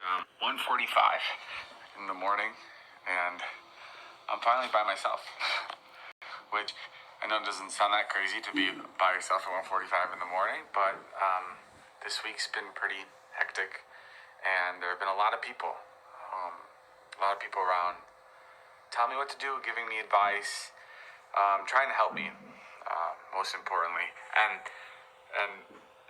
1:45 in the morning, and I'm finally by myself, which I know doesn't sound that crazy to be by yourself at 1:45 in the morning, but this week's been pretty hectic, and there have been a lot of people around telling me what to do, giving me advice, trying to help me, most importantly, and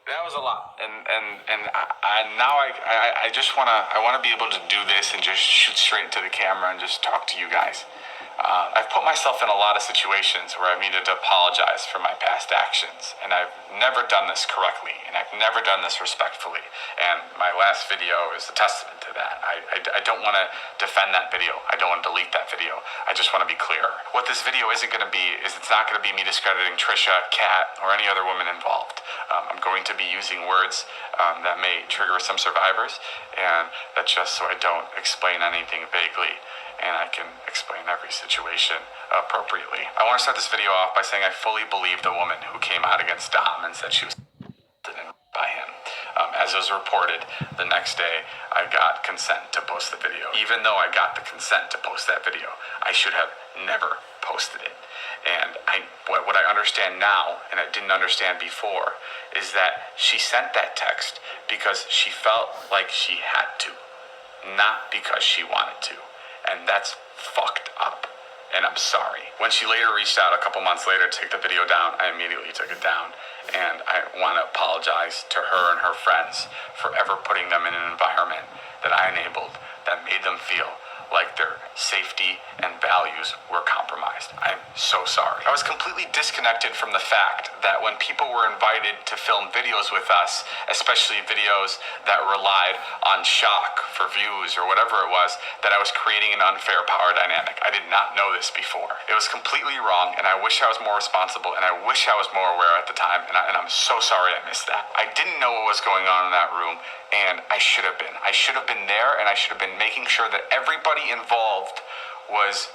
that was a lot, and I just wanna be able to do this and just shoot straight into the camera and just talk to you guys. I've put myself in a lot of situations where I've needed to apologize for my past actions, and I've never done this correctly, and I've never done this respectfully, and my last video is a testament to that. I don't want to defend that video. I don't want to delete that video. I just want to be clear. What this video isn't going to be is it's not going to be me discrediting Trisha, Kat, or any other woman involved. I'm going to be using words that may trigger some survivors, and that's just so I don't explain anything vaguely, and I can explain every situation appropriately. I want to start this video off by saying I fully believe the woman who came out against Dom and said she was by him. As it was reported, the next day I got consent to post the video. Even though I got the consent to post that video, I should have never posted it. And what I understand now, and I didn't understand before, is that she sent that text because she felt like she had to, not because she wanted to. And that's fucked up. And I'm sorry. When she later reached out a couple months later to take the video down, I immediately took it down. And I want to apologize to her and her friends for ever putting them in an environment that I enabled that made them feel like their safety and values were compromised. I'm so sorry. I was completely disconnected from the fact that when people were invited to film videos with us, especially videos that relied on shock for views or whatever it was, that I was creating an unfair power dynamic. I did not know this before. It was completely wrong, and I wish I was more responsible, and I wish I was more aware at the time, and I'm so sorry I missed that. I didn't know what was going on in that room, and I should have been. I should have been there, and I should have been making sure that everybody involved was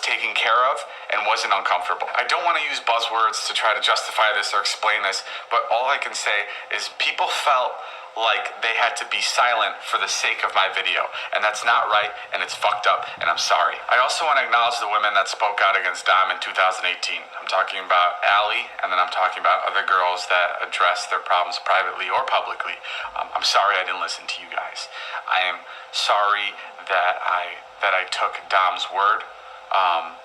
taken care of and wasn't uncomfortable. I don't want to use buzzwords to try to justify this or explain this, but all I can say is people felt like they had to be silent for the sake of my video, and that's not right, and it's fucked up, and I'm sorry. I also want to acknowledge the women that spoke out against Dom in 2018. I'm talking about Allie, and then I'm talking about other girls that addressed their problems privately or publicly. I'm sorry I didn't listen to you guys. I am sorry that I took Dom's word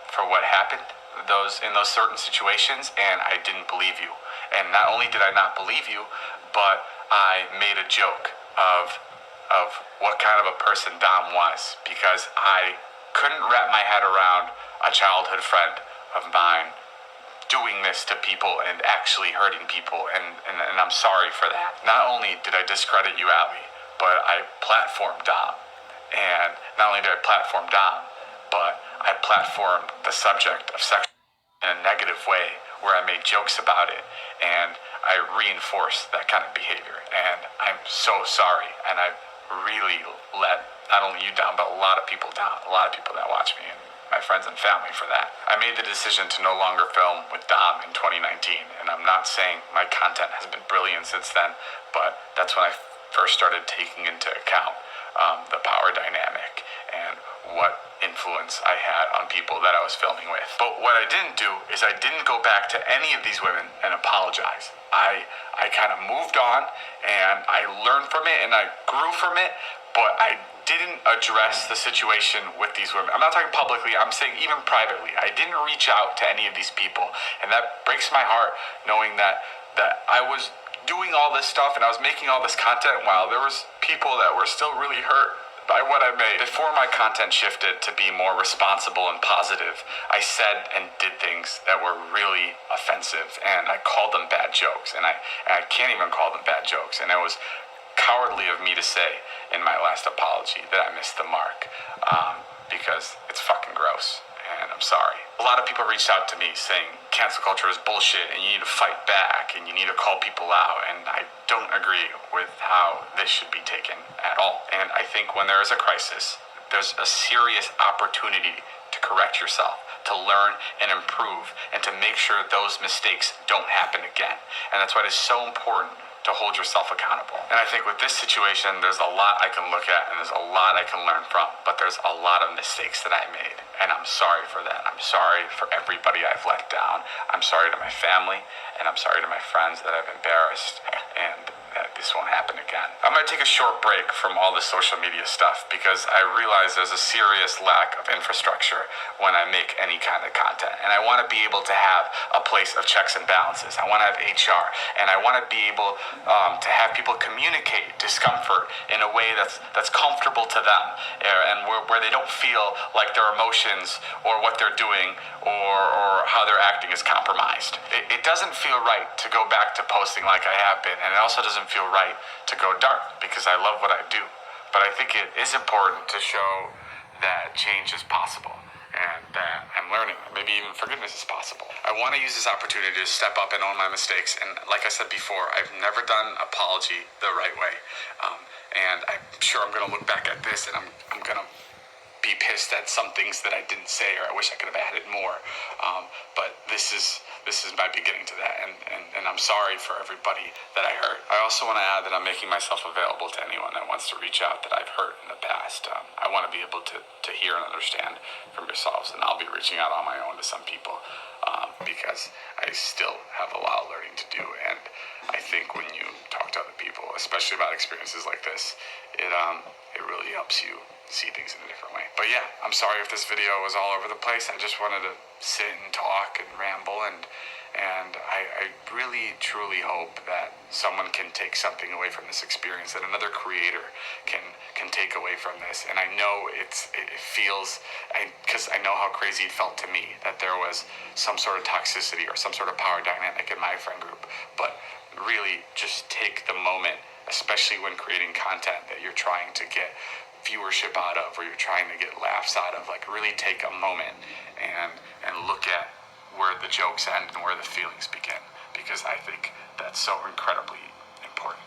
for what happened in those certain situations, and I didn't believe you. And not only did I not believe you, but I made a joke of what kind of a person Dom was, because I couldn't wrap my head around a childhood friend of mine doing this to people and actually hurting people, and I'm sorry for that. Not only did I discredit you, Allie, but I platformed Dom. And not only did I platform Dom, but I platformed the subject of sex in a negative way, where I made jokes about it, and I reinforced that kind of behavior. And I'm so sorry, and I really let not only you down, but a lot of people down, a lot of people that watch me, and my friends and family for that. I made the decision to no longer film with Dom in 2019, and I'm not saying my content has been brilliant since then, but that's when I first started taking into account the power dynamic and what influence I had on people that I was filming with. But what I didn't do is I didn't go back to any of these women and apologize. I kind of moved on, and I learned from it, and I grew from it, but I didn't address the situation with these women. I'm not talking publicly, I'm saying even privately. I didn't reach out to any of these people, and that breaks my heart, knowing that I was doing all this stuff and I was making all this content while there was people that were still really hurt by what I made. Before my content shifted to be more responsible and positive, I said and did things that were really offensive, and I called them bad jokes, and I can't even call them bad jokes, and it was cowardly of me to say in my last apology that I missed the mark, because it's fucking gross. And I'm sorry. A lot of people reached out to me saying cancel culture is bullshit and you need to fight back and you need to call people out, and I don't agree with how this should be taken at all. And I think when there is a crisis, there's a serious opportunity to correct yourself, to learn and improve, and to make sure those mistakes don't happen again. And that's why it is so important to hold yourself accountable. And I think with this situation, there's a lot I can look at and there's a lot I can learn from, but there's a lot of mistakes that I made. And I'm sorry for that. I'm sorry for everybody I've let down. I'm sorry to my family, and I'm sorry to my friends that I've embarrassed, and that this won't happen again. I'm gonna take a short break from all the social media stuff because I realize there's a serious lack of infrastructure when I make any kind of content. And I wanna be able to have a place of checks and balances. I wanna have HR, and I wanna be able to have people communicate discomfort in a way that's comfortable to them, and where they don't feel like their emotions or what they're doing or how they're acting is compromised. It doesn't feel right to go back to posting like I have been, and it also doesn't feel right to go dark because I love what I do. But I think it is important to show that change is possible and that I'm learning, maybe even forgiveness is possible. I want to use this opportunity to step up and own my mistakes. And like I said before, I've never done apology the right way. And I'm sure I'm going to look back at this and I'm going to be pissed at some things that I didn't say, or I wish I could have added more. But this is my beginning to that, and I'm sorry for everybody that I hurt. I also want to add that I'm making myself available to anyone that wants to reach out that I've hurt in the past. I want to be able to hear and understand from yourselves, and I'll be reaching out on my own to some people because I still have a lot of learning to do. And I think when you talk to other people, especially about experiences like this, it really helps you see things in a different way. But yeah, I'm sorry if this video was all over the place. I just wanted to sit and talk and ramble, and I really truly hope that someone can take something away from this experience, that another creator can take away from this. And I know it feels, because I know how crazy it felt to me, that there was some sort of toxicity or some sort of power dynamic in my friend group. But really just take the moment, especially when creating content that you're trying to get viewership out of, or you're trying to get laughs out of, like really take a moment and look at where the jokes end and where the feelings begin, because I think that's so incredibly important.